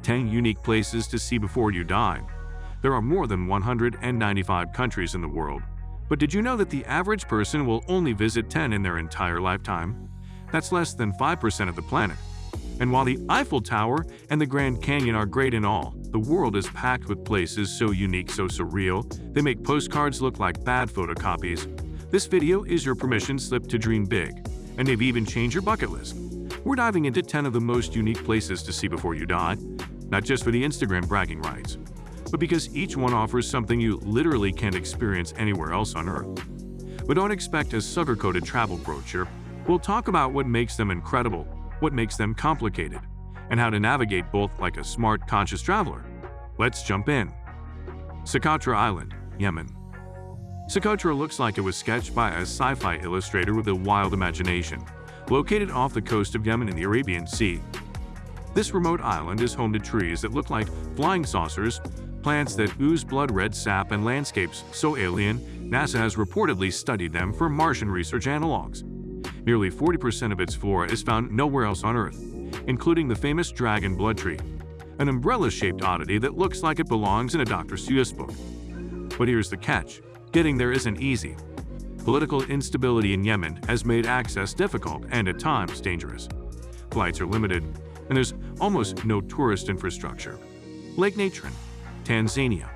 10 unique places to see before you die. There are more than 195 countries in the world, but did you know that the average person will only visit 10 in their entire lifetime? That's less than 5% of the planet. And while the Eiffel Tower and the Grand Canyon are great and all, the world is packed with places so unique, so surreal, they make postcards look like bad photocopies. This video is your permission slip to dream big, and maybe even change your bucket list. We're diving into 10 of the most unique places to see before you die, not just for the Instagram bragging rights, but because each one offers something you literally can't experience anywhere else on Earth. But don't expect a sugar-coated travel brochure. We'll talk about what makes them incredible, what makes them complicated, and how to navigate both like a smart, conscious traveler. Let's jump in. Socotra Island, Yemen. Socotra looks like it was sketched by a sci-fi illustrator with a wild imagination. Located off the coast of Yemen in the Arabian Sea, this remote island is home to trees that look like flying saucers, plants that ooze blood-red sap, and landscapes so alien, NASA has reportedly studied them for Martian research analogs. Nearly 40% of its flora is found nowhere else on Earth, including the famous dragon blood tree, an umbrella-shaped oddity that looks like it belongs in a Dr. Seuss book. But here's the catch. Getting there isn't easy. Political instability in Yemen has made access difficult and at times dangerous. Flights are limited, and there's almost no tourist infrastructure. Lake Natron, Tanzania.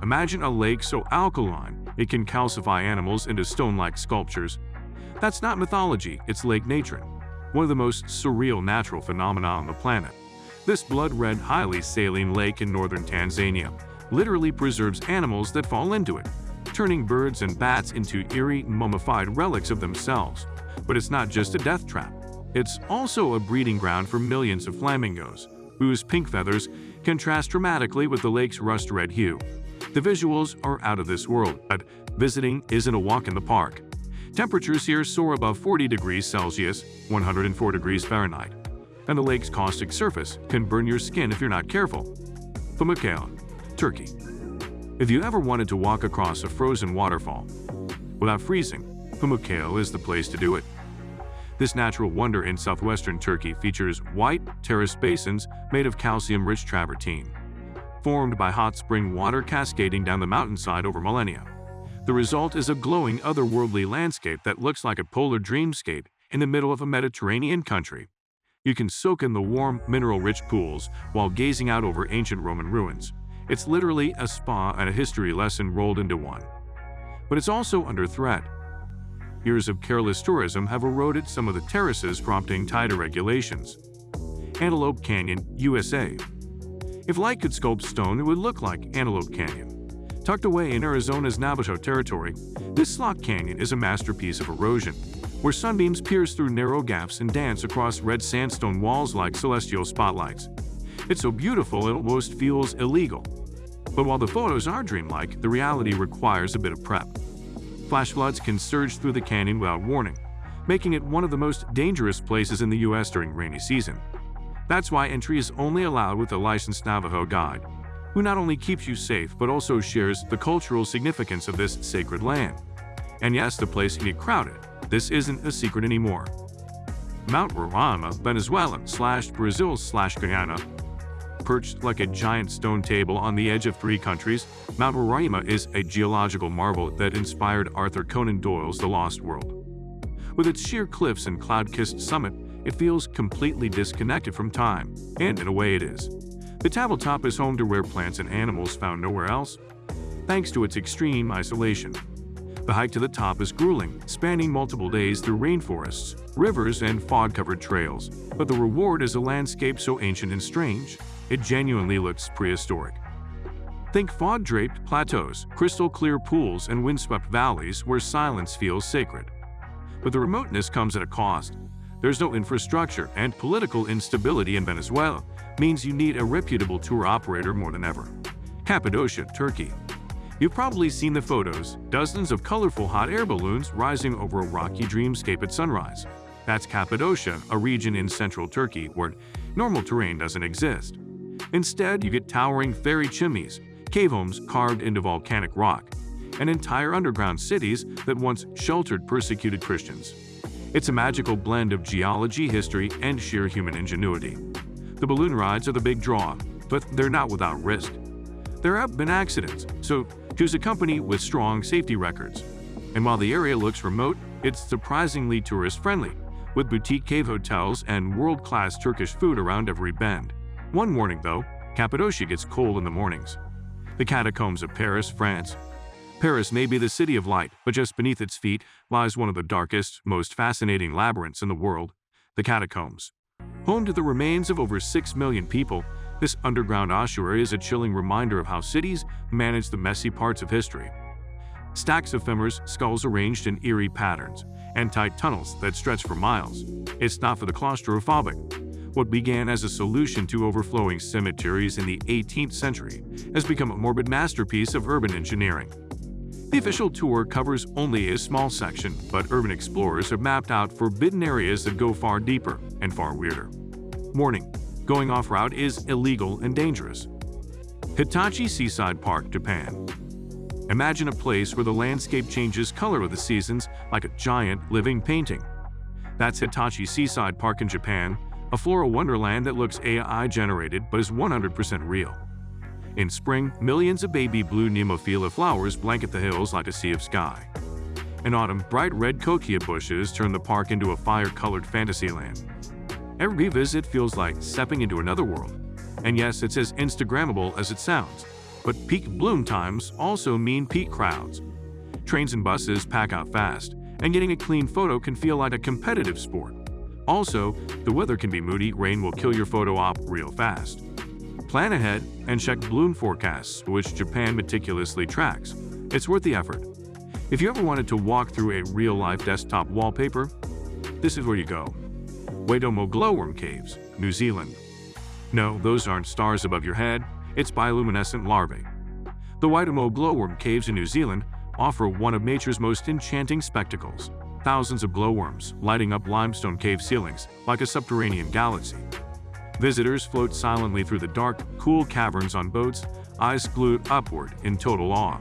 Imagine a lake so alkaline it can calcify animals into stone-like sculptures. That's not mythology, it's Lake Natron, one of the most surreal natural phenomena on the planet. This blood-red, highly saline lake in northern Tanzania literally preserves animals that fall into it, turning birds and bats into eerie, mummified relics of themselves. But it's not just a death trap. It's also a breeding ground for millions of flamingos, whose pink feathers contrast dramatically with the lake's rust-red hue. The visuals are out of this world, but visiting isn't a walk in the park. Temperatures here soar above 40 degrees Celsius, 104 degrees Fahrenheit, and the lake's caustic surface can burn your skin if you're not careful. Pamukkale, Turkey. If you ever wanted to walk across a frozen waterfall without freezing, Pamukkale is the place to do it. This natural wonder in southwestern Turkey features white, terraced basins made of calcium-rich travertine, formed by hot spring water cascading down the mountainside over millennia. The result is a glowing, otherworldly landscape that looks like a polar dreamscape in the middle of a Mediterranean country. You can soak in the warm, mineral-rich pools while gazing out over ancient Roman ruins. It's literally a spa and a history lesson rolled into one. But it's also under threat. Years of careless tourism have eroded some of the terraces, prompting tighter regulations. Antelope Canyon, USA. If light could sculpt stone, it would look like Antelope Canyon. Tucked away in Arizona's Navajo territory, this slot canyon is a masterpiece of erosion, where sunbeams pierce through narrow gaps and dance across red sandstone walls like celestial spotlights. It's so beautiful it almost feels illegal. But while the photos are dreamlike, the reality requires a bit of prep. Flash floods can surge through the canyon without warning, making it one of the most dangerous places in the U.S. during rainy season. That's why entry is only allowed with a licensed Navajo guide, who not only keeps you safe but also shares the cultural significance of this sacred land. And yes, the place can get crowded. This isn't a secret anymore. Mount Roraima, Venezuela/Brazil/Guyana. Perched like a giant stone table on the edge of 3 countries, Mount Roraima is a geological marvel that inspired Arthur Conan Doyle's The Lost World. With its sheer cliffs and cloud-kissed summit, it feels completely disconnected from time, and in a way it is. The tabletop is home to rare plants and animals found nowhere else, thanks to its extreme isolation. The hike to the top is grueling, spanning multiple days through rainforests, rivers, and fog-covered trails. But the reward is a landscape so ancient and strange, it genuinely looks prehistoric. Think fog-draped plateaus, crystal-clear pools, and windswept valleys where silence feels sacred. But the remoteness comes at a cost. There's no infrastructure, and political instability in Venezuela means you need a reputable tour operator more than ever. Cappadocia, Turkey. You've probably seen the photos, dozens of colorful hot air balloons rising over a rocky dreamscape at sunrise. That's Cappadocia, a region in central Turkey where normal terrain doesn't exist. Instead, you get towering fairy chimneys, cave homes carved into volcanic rock, and entire underground cities that once sheltered persecuted Christians. It's a magical blend of geology, history, and sheer human ingenuity. The balloon rides are the big draw, but they're not without risk. There have been accidents, so choose a company with strong safety records. And while the area looks remote, it's surprisingly tourist-friendly, with boutique cave hotels and world-class Turkish food around every bend. One morning, though, Cappadocia gets cold in the mornings. The catacombs of Paris, France. Paris may be the city of light, but just beneath its feet lies one of the darkest, most fascinating labyrinths in the world, the catacombs. Home to the remains of over 6 million people, this underground ossuary is a chilling reminder of how cities manage the messy parts of history. Stacks of femurs, skulls arranged in eerie patterns, and tight tunnels that stretch for miles. It's not for the claustrophobic. What began as a solution to overflowing cemeteries in the 18th century has become a morbid masterpiece of urban engineering. The official tour covers only a small section, but urban explorers have mapped out forbidden areas that go far deeper and far weirder. Warning: going off-route is illegal and dangerous. Hitachi Seaside Park, Japan. Imagine a place where the landscape changes color with the seasons like a giant living painting. That's Hitachi Seaside Park in Japan, a floral wonderland that looks AI-generated but is 100% real. In spring, millions of baby blue Nemophila flowers blanket the hills like a sea of sky. In autumn, bright red kokia bushes turn the park into a fire-colored fantasyland. Every visit feels like stepping into another world. And yes, it's as Instagrammable as it sounds. But peak bloom times also mean peak crowds. Trains and buses pack out fast, and getting a clean photo can feel like a competitive sport. Also, the weather can be moody, rain will kill your photo op real fast. Plan ahead and check bloom forecasts, which Japan meticulously tracks. It's worth the effort. If you ever wanted to walk through a real-life desktop wallpaper, this is where you go. Waitomo Glowworm Caves, New Zealand. No, those aren't stars above your head, it's bioluminescent larvae. The Waitomo Glowworm Caves in New Zealand offer one of nature's most enchanting spectacles. Thousands of glowworms lighting up limestone cave ceilings like a subterranean galaxy. Visitors float silently through the dark, cool caverns on boats, eyes glued upward in total awe.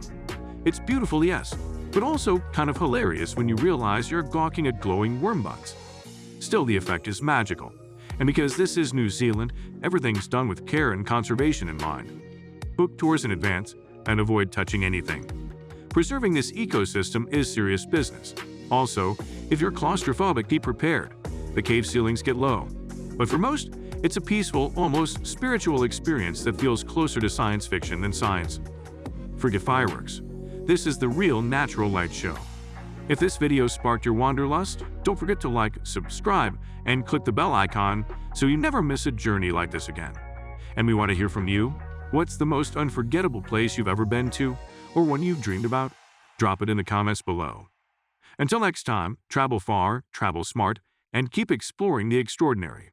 It's beautiful, yes, but also kind of hilarious when you realize you're gawking at glowing worm butts. Still, the effect is magical. And because this is New Zealand, everything's done with care and conservation in mind. Book tours in advance and avoid touching anything. Preserving this ecosystem is serious business. Also, if you're claustrophobic, be prepared. The cave ceilings get low. But for most, it's a peaceful, almost spiritual experience that feels closer to science fiction than science. Forget fireworks. This is the real natural light show. If this video sparked your wanderlust, don't forget to like, subscribe, and click the bell icon so you never miss a journey like this again. And we want to hear from you. What's the most unforgettable place you've ever been to, or one you've dreamed about? Drop it in the comments below. Until next time, travel far, travel smart, and keep exploring the extraordinary.